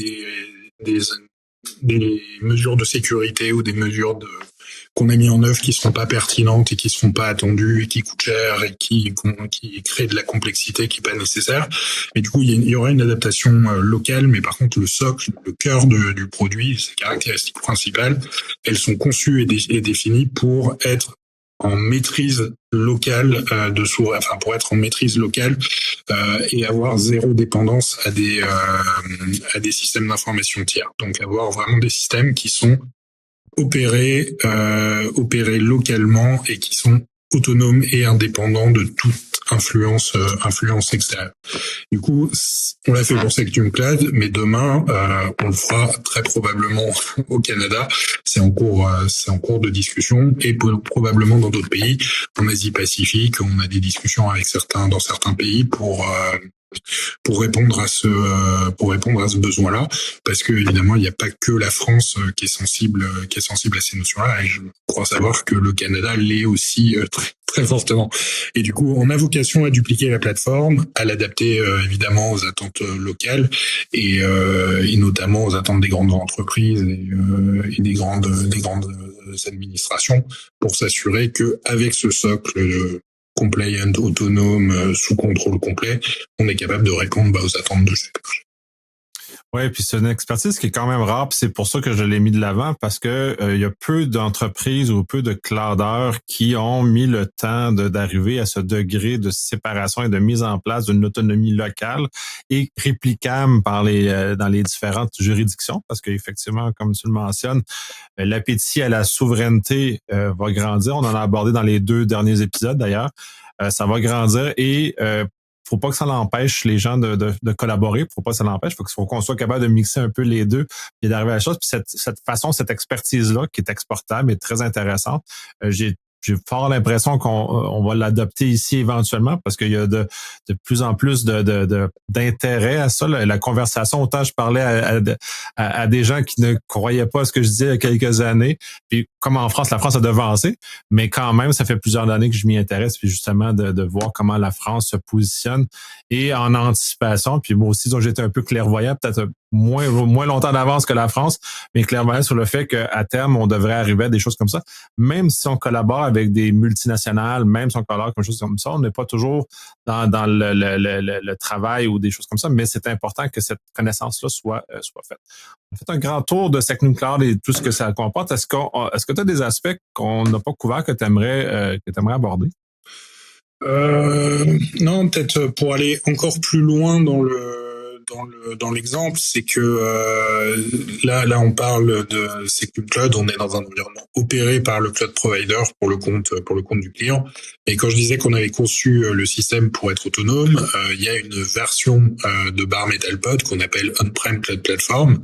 des mesures de sécurité ou des mesures qu'on a mis en œuvre qui seront pas pertinentes et qui seront pas attendues et qui coûtent cher et qui créent de la complexité qui est pas nécessaire. Mais du coup, il y aura une adaptation locale, mais par contre, le socle, le cœur du produit, ses caractéristiques principales, elles sont conçues et définies pour être en maîtrise locale pour être en maîtrise locale et avoir zéro dépendance à des systèmes d'information tiers. Donc avoir vraiment des systèmes qui sont opérés localement et qui sont autonomes et indépendants de toute influence extérieure. Du coup, on l'a fait pour SecNumCloud, mais demain, on le fera très probablement au Canada. C'est en cours de discussion et probablement dans d'autres pays. En Asie-Pacifique, on a des discussions dans certains pays pour répondre à ce besoin-là, parce que évidemment il n'y a pas que la France qui est sensible à ces notions-là, et je crois savoir que le Canada l'est aussi très, très fortement. Et du coup, on a vocation à dupliquer la plateforme, à l'adapter évidemment aux attentes locales et notamment aux attentes des grandes entreprises et des grandes administrations, pour s'assurer que avec ce socle compliant, autonome, sous contrôle complet, on est capable de répondre aux attentes de ce marché. Oui, puis c'est une expertise qui est quand même rare, puis c'est pour ça que je l'ai mis de l'avant, parce que il y a peu d'entreprises ou peu de cloudeurs qui ont mis le temps d'arriver à ce degré de séparation et de mise en place d'une autonomie locale et réplicable dans les différentes juridictions, parce qu'effectivement, comme tu le mentionnes, l'appétit à la souveraineté va grandir. On en a abordé dans les 2 derniers épisodes d'ailleurs. Ça va grandir et faut pas que ça l'empêche les gens de collaborer, faut pas que ça l'empêche, faut qu'on soit capable de mixer un peu les deux et d'arriver à la chose. Puis cette expertise-là qui est exportable est très intéressante. J'ai fort l'impression qu'on va l'adopter ici éventuellement parce qu'il y a de plus en plus d'intérêt à ça. La conversation, autant je parlais à des gens qui ne croyaient pas à ce que je disais il y a quelques années. Puis comme en France, la France a devancé, mais quand même, ça fait plusieurs années que je m'y intéresse. Puis justement, de voir comment la France se positionne et en anticipation. Puis moi aussi, donc j'étais un peu clairvoyant, peut-être moins longtemps d'avance que la France, mais clairvoyant sur le fait qu'à terme, on devrait arriver à des choses comme ça. Même si on collabore avec des multinationales, même si on collabore avec quelque chose comme ça, on n'est pas toujours dans le travail ou des choses comme ça, mais c'est important que cette connaissance-là soit faite. On a fait un grand tour de Secnum Cloud et tout ce que ça comporte. Est-ce que tu as des aspects qu'on n'a pas couverts que tu aimerais aborder? Non, peut-être pour aller encore plus loin dans l'exemple, c'est que là on parle de Secnum Cloud, on est dans un environnement opéré par le cloud provider pour le compte du client. Et quand je disais qu'on avait conçu le système pour être autonome, il y a une version de Bare Metal Pod qu'on appelle On-Prem Cloud Platform,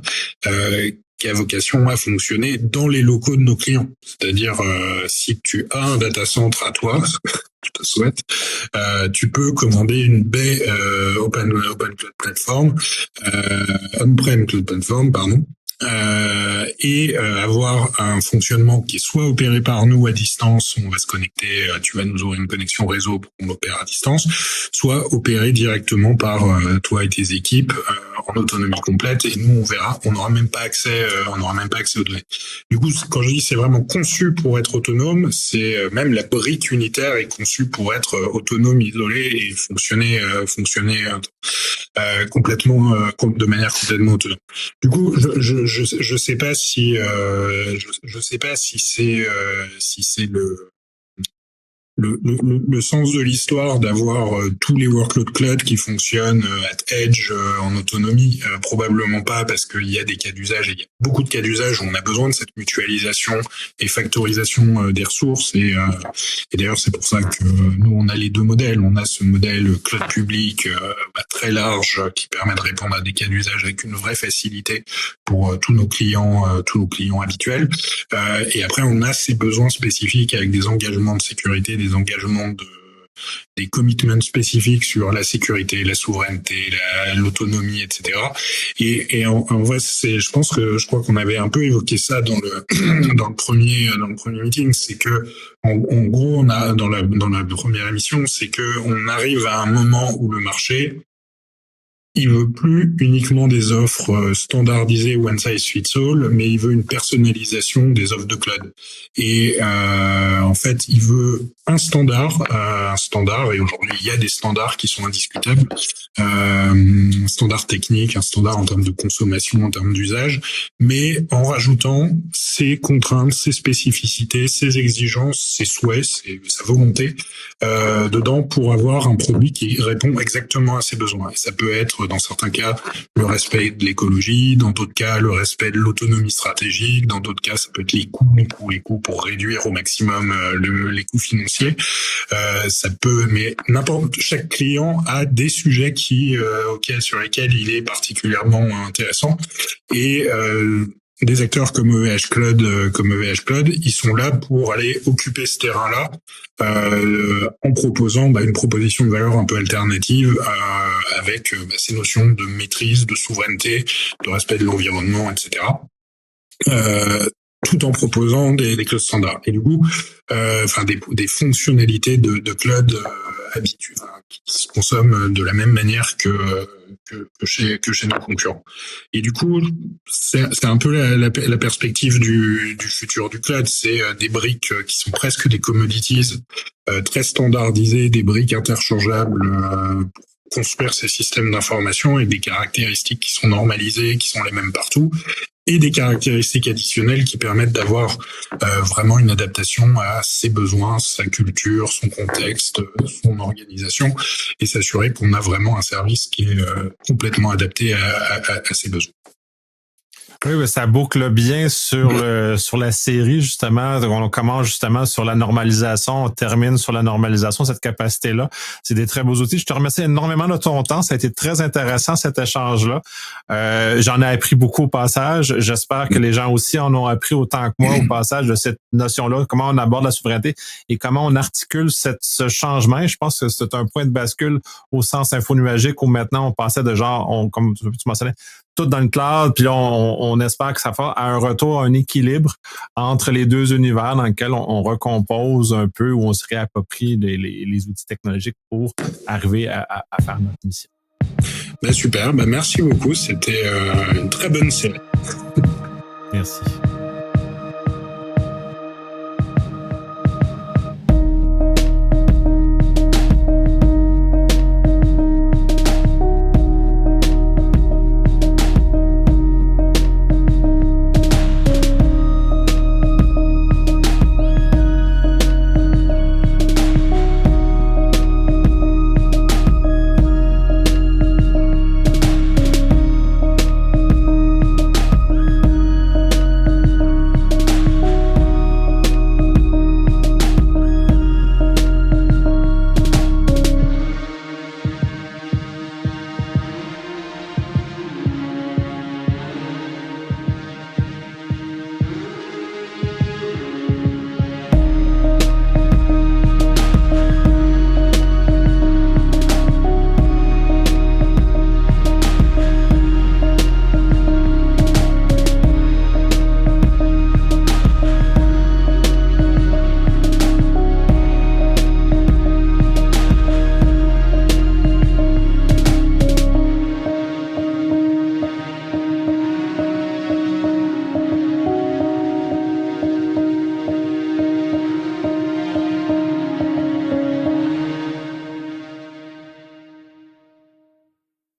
qui a vocation à fonctionner dans les locaux de nos clients. C'est-à-dire, si tu as un data center à toi, je te souhaite, tu peux commander une baie Open Cloud Platform, On-Prem Cloud Platform, pardon, et avoir un fonctionnement qui est soit opéré par nous à distance, on va se connecter, tu vas nous ouvrir une connexion réseau pour qu'on opère à distance, soit opéré directement par toi et tes équipes en autonomie complète, et nous on verra, on n'aura même pas accès aux données. Du coup, quand je dis c'est vraiment conçu pour être autonome, c'est même la brique unitaire est conçue pour être autonome, isolée et fonctionner complètement de manière complètement autonome. Du coup, je sais pas si c'est le sens de l'histoire d'avoir tous les workload cloud qui fonctionnent at edge en autonomie. Probablement pas, parce qu'il y a des cas d'usage, et il y a beaucoup de cas d'usage où on a besoin de cette mutualisation et factorisation des ressources. Et d'ailleurs, c'est pour ça que nous, on a les deux modèles. On a ce modèle cloud public très large qui permet de répondre à des cas d'usage avec une vraie facilité pour tous nos clients habituels. Et après, on a ces besoins spécifiques avec des engagements de sécurité, des engagements des commitments spécifiques sur la sécurité, la souveraineté, l'autonomie, etc. Et en vrai, je crois qu'on avait un peu évoqué ça dans le premier meeting, c'est que en gros, on a dans la première émission, c'est que on arrive à un moment où le marché, il veut plus uniquement des offres standardisées one size fits all, mais il veut une personnalisation des offres de cloud. Et en fait, il veut un standard, et aujourd'hui il y a des standards qui sont indiscutables, un standard technique, un standard en termes de consommation, en termes d'usage, mais en rajoutant ses contraintes, ses spécificités, ses exigences, ses souhaits, sa volonté dedans pour avoir un produit qui répond exactement à ses besoins. Et ça peut être dans certains cas le respect de l'écologie, dans d'autres cas le respect de l'autonomie stratégique, dans d'autres cas ça peut être les coûts pour réduire au maximum les coûts financiers. Ça peut, mais chaque client a des sujets sur lesquels il est particulièrement intéressant, et des acteurs comme EVH Cloud, ils sont là pour aller occuper ce terrain-là en proposant une proposition de valeur un peu alternative avec ces notions de maîtrise, de souveraineté, de respect de l'environnement, etc. Tout en proposant des clouds standards. Et du coup, des fonctionnalités de cloud habituelles qui se consomment de la même manière que chez nos concurrents. Et du coup, c'est un peu la perspective du futur du cloud. C'est des briques qui sont presque des commodities très standardisées, des briques interchangeables pour construire ces systèmes d'information, et des caractéristiques qui sont normalisées, qui sont les mêmes partout, et des caractéristiques additionnelles qui permettent d'avoir vraiment une adaptation à ses besoins, sa culture, son contexte, son organisation, et s'assurer qu'on a vraiment un service qui est complètement adapté à ses besoins. Oui, mais ça boucle bien sur la série, justement. On commence justement sur la normalisation, on termine sur la normalisation, cette capacité-là. C'est des très beaux outils. Je te remercie énormément de ton temps. Ça a été très intéressant, cet échange-là. J'en ai appris beaucoup au passage. J'espère que les gens aussi en ont appris autant que moi au passage de cette notion-là, comment on aborde la souveraineté et comment on articule ce changement. Je pense que c'est un point de bascule au sens infonuagique où maintenant on passait de genre, comme tu mentionnais, tout dans le cloud, puis là, on espère que ça fera un retour à un équilibre entre les deux univers dans lesquels on recompose un peu, où on se réapproprie les outils technologiques pour arriver à faire notre mission. Super, merci beaucoup, c'était une très bonne série. Merci.